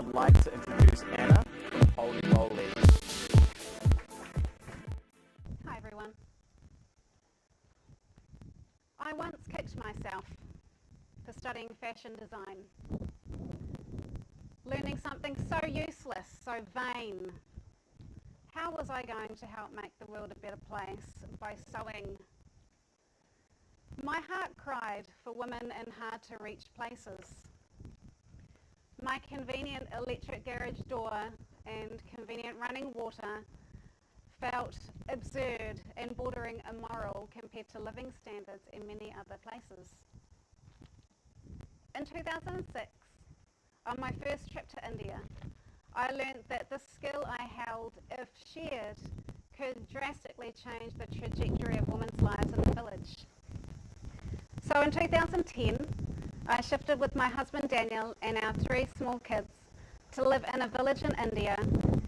I'd like to introduce Anna from Holi Boli. Hi everyone. I once kicked myself for studying fashion design, learning something so useless, so vain. How was I going to help make the world a better place by sewing? My heart cried for women in hard-to-reach places. My convenient electric garage door and convenient running water felt absurd and bordering immoral compared to living standards in many other places. In 2006, on my first trip to India, I learned that the skill I held, if shared, could drastically change the trajectory of women's lives in the village. So in 2010, I shifted with my husband Daniel and our 3 small kids to live in a village in India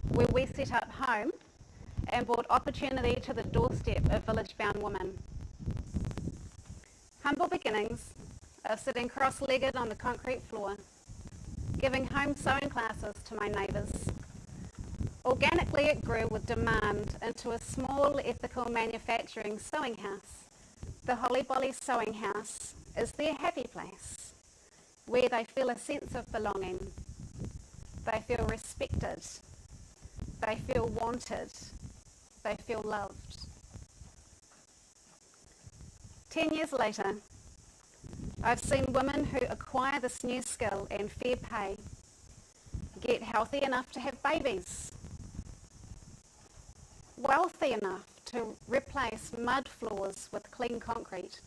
where we set up home and brought opportunity to the doorstep of village-bound women. Humble beginnings of sitting cross-legged on the concrete floor, giving home sewing classes to my neighbours. Organically it grew with demand into a small ethical manufacturing sewing house. The Holi Boli sewing house is their happy place, where they feel a sense of belonging. They feel respected. They feel wanted. They feel loved. 10 years later, I've seen women who acquire this new skill and fair pay get healthy enough to have babies, wealthy enough to replace mud floors with clean concrete,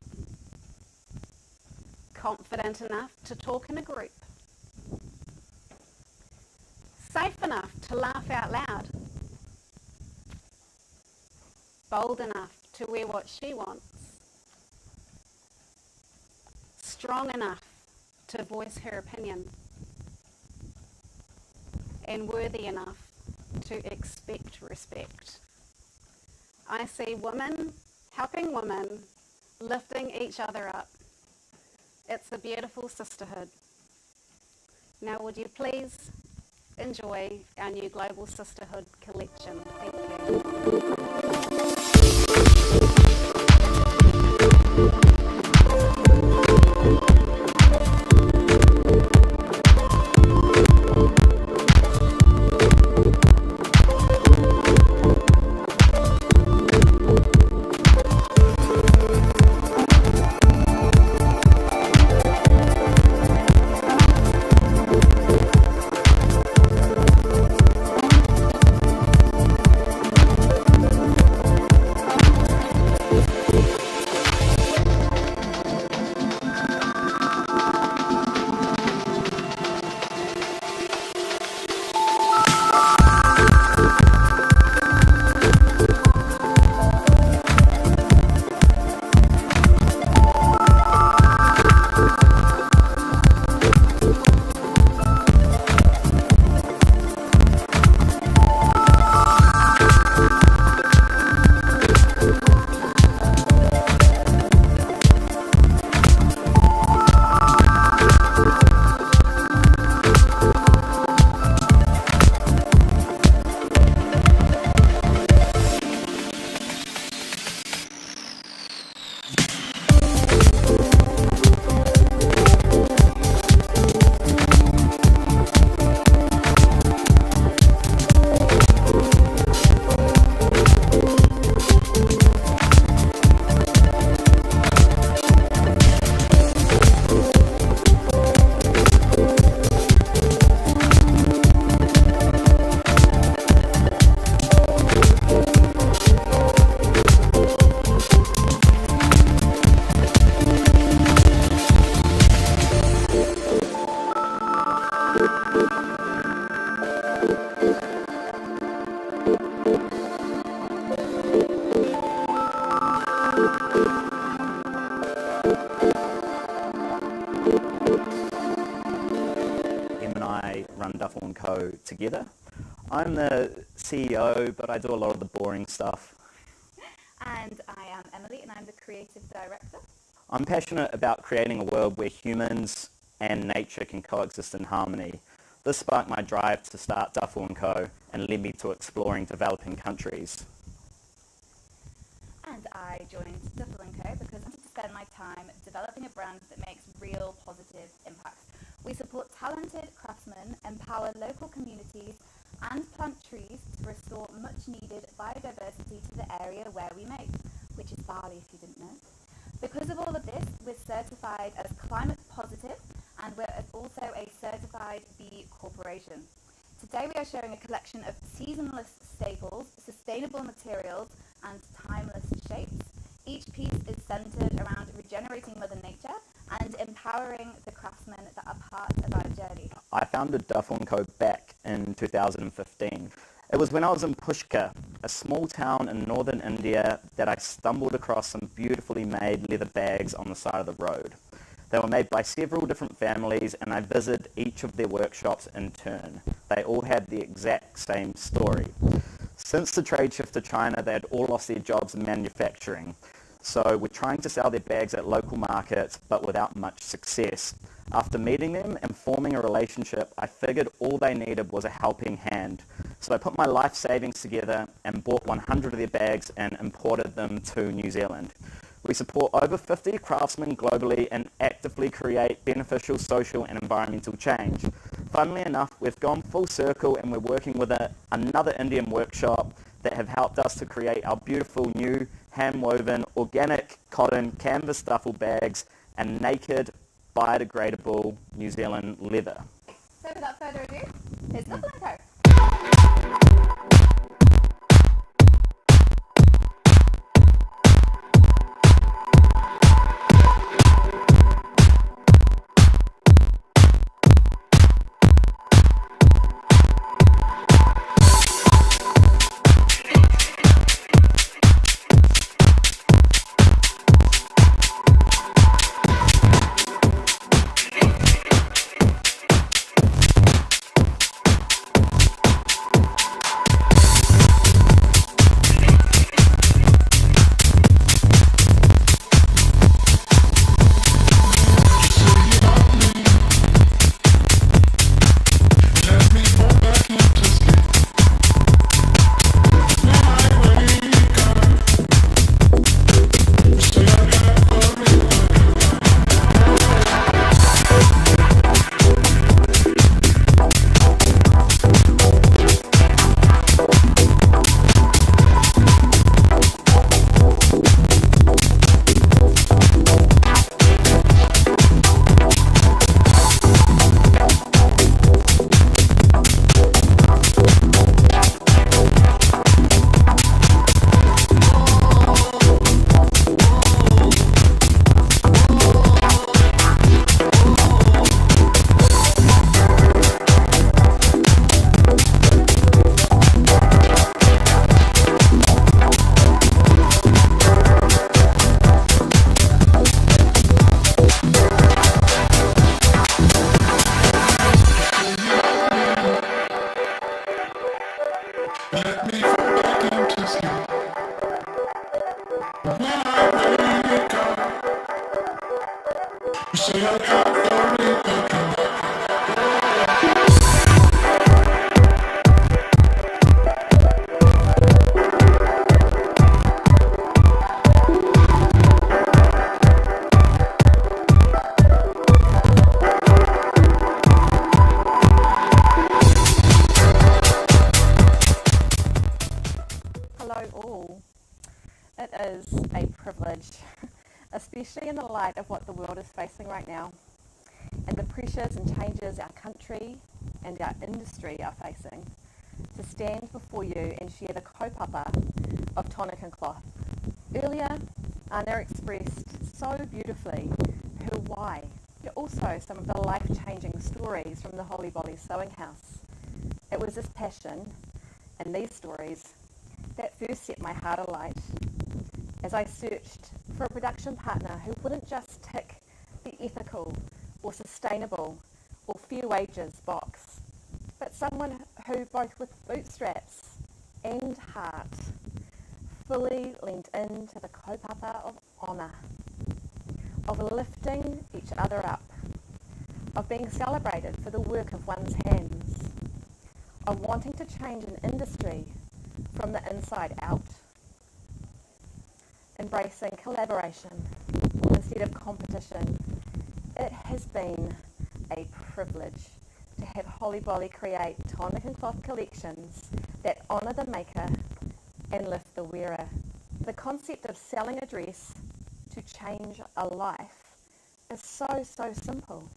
confident enough to talk in a group, safe enough to laugh out loud, bold enough to wear what she wants, strong enough to voice her opinion, and worthy enough to expect respect. I see women helping women, lifting each other up. It's a beautiful sisterhood. Now would you please enjoy our new Global Sisterhood collection. Thank you. run Duffel and Co together. I'm the CEO, but I do a lot of the boring stuff. And I am Emily, and I'm the creative director. I'm passionate about creating a world where humans and nature can coexist in harmony. This sparked my drive to start Duffel and Co and led me to exploring developing countries. And I joined Duffel and Co because I wanted to spend my time developing a brand that makes real positive impact. We support talented craftsmen, empower local communities, and plant trees to restore much needed biodiversity to the area where we make, which is Bolly if you didn't know. Because of all of this, we're certified as climate positive and we're also a certified B Corporation. Today we are showing a collection of seasonless staples, sustainable materials and timeless shapes. Each piece is centered around regenerating Mother Nature and empowering the craftsmen that are part of our journey. I founded Duffel and Co back in 2015. It was when I was in Pushkar, a small town in northern India, that I stumbled across some beautifully made leather bags on the side of the road. They were made by several different families and I visited each of their workshops in turn. They all had the exact same story. Since the trade shift to China, they had all lost their jobs in manufacturing. So we're trying to sell their bags at local markets, but without much success. After meeting them and forming a relationship, I figured all they needed was a helping hand. So I put my life savings together and bought 100 of their bags and imported them to New Zealand. We support over 50 craftsmen globally and actively create beneficial social and environmental change. Funnily enough, we've gone full circle and we're working with another Indian workshop that have helped us to create our beautiful new hand-woven organic cotton canvas duffel bags and naked biodegradable New Zealand leather. So without further ado, here's Duffel and Co. It is a privilege, especially in the light of what the world is facing right now and the pressures and changes our country and our industry are facing, to stand before you and share the kaupapa of Tonic and Cloth. Earlier, Anna expressed so beautifully her why, but also some of the life-changing stories from the Holi Boli sewing house. It was this passion and these stories that first set my heart alight as I searched for a production partner who wouldn't just tick the ethical or sustainable or fair wages box, but someone who, both with bootstraps and heart, fully leaned into the kaupapa of honour, of lifting each other up, of being celebrated for the work of one's hands, of wanting to change an industry from the inside out, embracing collaboration instead of competition. It has been a privilege to have Holi Boli create Tonic and Cloth collections that honour the maker and lift the wearer. The concept of selling a dress to change a life is so simple.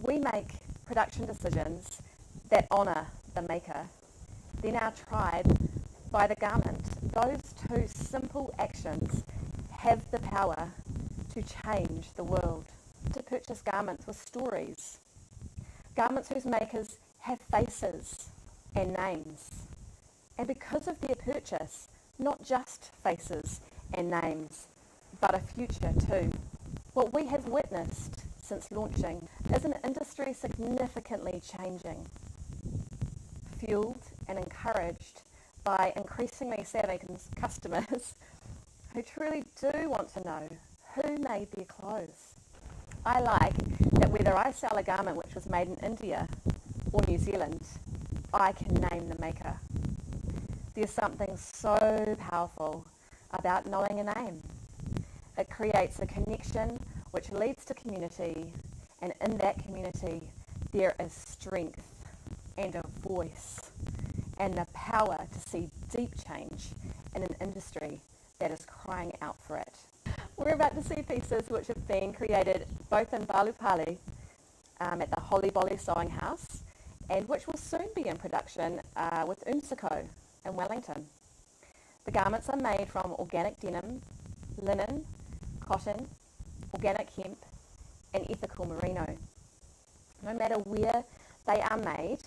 We make production decisions that honour the maker, then are tried by the garment. Those two simple actions have the power to change the world. To purchase garments with stories, garments whose makers have faces and names, and because of their purchase, not just faces and names, but a future too. What we have witnessed since launching is an industry significantly changing, fueled and encouraged by increasingly savvy customers who truly do want to know who made their clothes. I like that whether I sell a garment which was made in India or New Zealand, I can name the maker. There's something so powerful about knowing a name. It creates a connection which leads to community, and in that community there is strength and a voice and the power to see deep change in an industry that is crying out for it. We're about to see pieces which have been created both in Balupali at the Holi Boli sewing house, and which will soon be in production with Duffel&Co in Wellington. The garments are made from organic denim, linen, cotton, organic hemp and ethical merino. No matter where they are made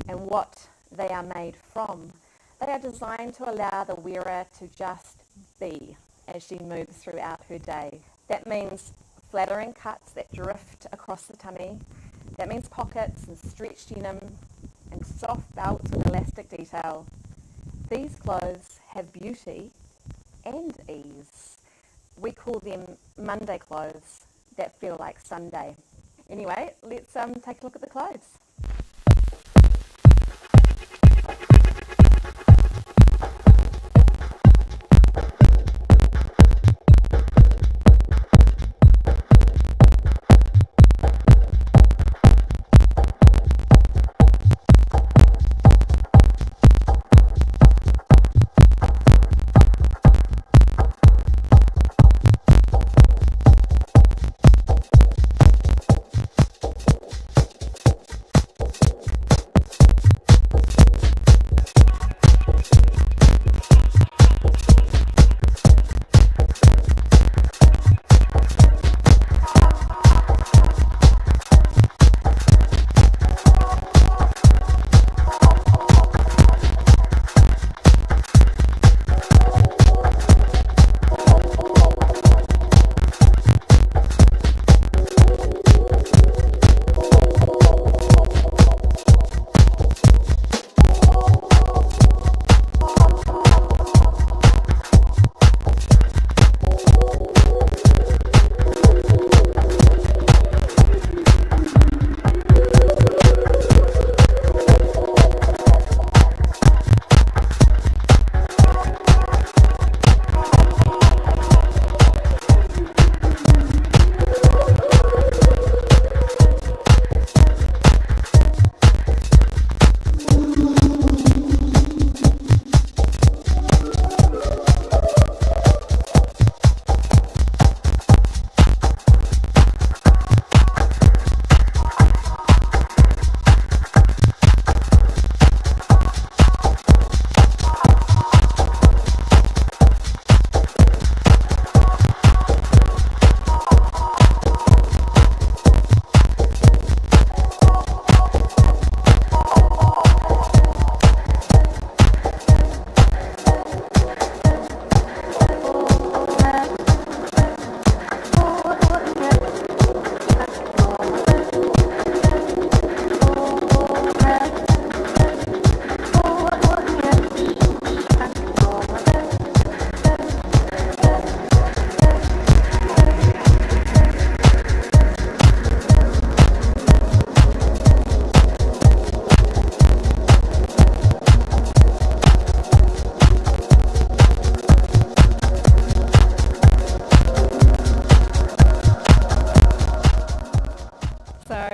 and what they are made from, they are designed to allow the wearer to just be as she moves throughout her day. That means flattering cuts that drift across the tummy. That means pockets and stretched denim and soft belts with elastic detail. These clothes have beauty and ease. We call them Monday clothes that feel like Sunday. Anyway, let's take a look at the clothes.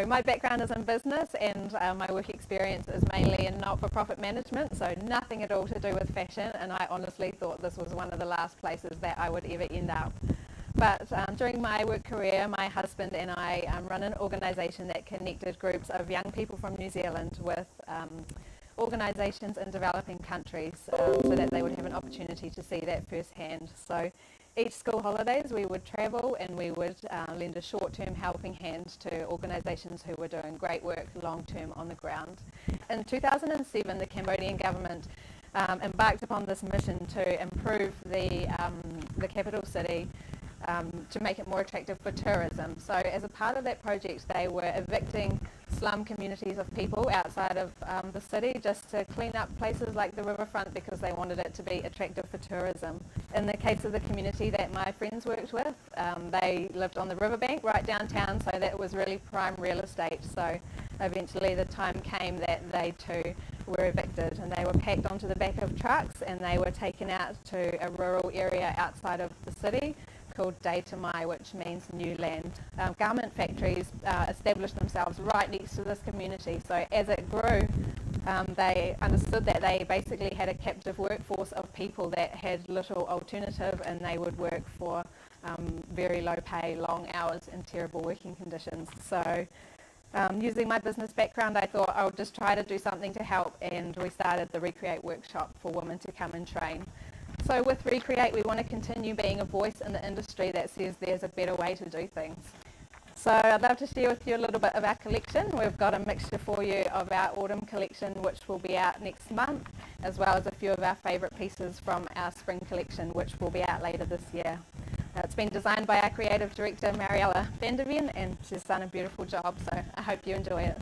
So my background is in business, and my work experience is mainly in not-for-profit management, so nothing at all to do with fashion, and I honestly thought this was one of the last places that I would ever end up. But during my work career, my husband and I run an organisation that connected groups of young people from New Zealand with organisations in developing countries, so that they would have an opportunity to see that firsthand. So each school holidays we would travel and we would lend a short-term helping hand to organisations who were doing great work long-term on the ground. In 2007, the Cambodian government embarked upon this mission to improve the capital city to make it more attractive for tourism. So as a part of that project, they were evicting slum communities of people outside of the city just to clean up places like the riverfront because they wanted it to be attractive for tourism. In the case of the community that my friends worked with, they lived on the riverbank right downtown, so that was really prime real estate. So eventually the time came that they too were evicted, and they were packed onto the back of trucks and they were taken out to a rural area outside of the city called Daitamai, which means new land. Garment factories established themselves right next to this community, so as it grew, they understood that they basically had a captive workforce of people that had little alternative, and they would work for very low pay, long hours and terrible working conditions. So using my business background, I thought I'll just try to do something to help, and we started the ReCreate workshop for women to come and train. So with ReCreate, we want to continue being a voice in the industry that says there's a better way to do things. So I'd love to share with you a little bit of our collection. We've got a mixture for you of our autumn collection, which will be out next month, as well as a few of our favourite pieces from our spring collection, which will be out later this year. It's been designed by our creative director, Mariella Vanderveen, and she's done a beautiful job, so I hope you enjoy it.